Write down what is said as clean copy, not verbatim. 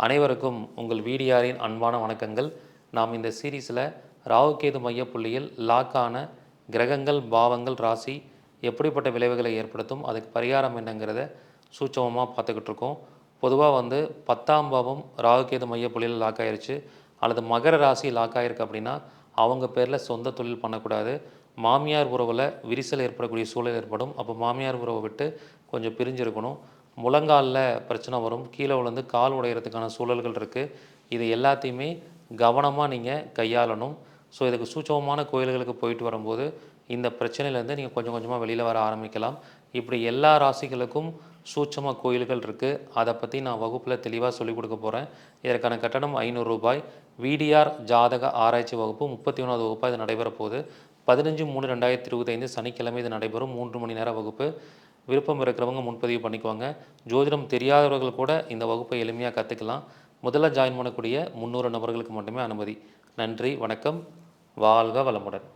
அனைவருக்கும் உங்கள் வீடியாரின் அன்பான வணக்கங்கள். நாம் இந்த சீரீஸில் ராகுகேது மையப்புள்ளியில் லாக்கான கிரகங்கள், பாவங்கள், ராசி எப்படிப்பட்ட விளைவுகளை ஏற்படுத்தும், அதுக்கு பரிகாரம் என்னங்கிறத சூட்சமமாக பார்த்துக்கிட்டு இருக்கோம். பொதுவாக 10ஆம் பாவம் ராகுகேது மையப்புள்ளியில் லாக் ஆயிருச்சு அல்லது மகர ராசி லாக் ஆகிருக்கு அப்படின்னா அவங்க பேரில் சொந்த தொழில் பண்ணக்கூடாது. மாமியார் உறவில் விரிசல் ஏற்படக்கூடிய சூழல் ஏற்படும். அப்போ மாமியார் உறவை விட்டு கொஞ்சம் பிரிஞ்சிருக்கணும். முழங்காலில் பிரச்சனை வரும், கீழே விழுந்து கால் உடையிறதுக்கான சூழல்கள் இருக்குது. இது எல்லாத்தையுமே கவனமாக நீங்கள் கையாளணும். ஸோ இதுக்கு சூட்சமமான கோயில்களுக்கு போயிட்டு வரும்போது இந்த பிரச்சனையிலேருந்து நீங்கள் கொஞ்சம் கொஞ்சமாக வெளியில் வர ஆரம்பிக்கலாம். இப்படி எல்லா ராசிகளுக்கும் சூட்சம கோயில்கள் இருக்குது. அதை பற்றி நான் வகுப்பில் தெளிவாக சொல்லிக் கொடுக்க போகிறேன். இதற்கான கட்டணம் ரூ. 500. விடிஆர் ஜாதக ஆராய்ச்சி வகுப்பு 31வது வகுப்பாக இது நடைபெற போகுது. 15/3/2025 சனிக்கிழமை இது நடைபெறும். 3 மணி நேர வகுப்பு. விருப்பம் இருக்கிறவங்க முன்பதிவு பண்ணிக்குவாங்க. ஜோதிடம் தெரியாதவர்கள் கூட இந்த வகுப்பை எளிமையாக கற்றுக்கலாம். முதல்ல ஜாயின் பண்ணக்கூடிய 300 நபர்களுக்கு மட்டுமே அனுமதி. நன்றி, வணக்கம், வாழ்க வளமுடன்.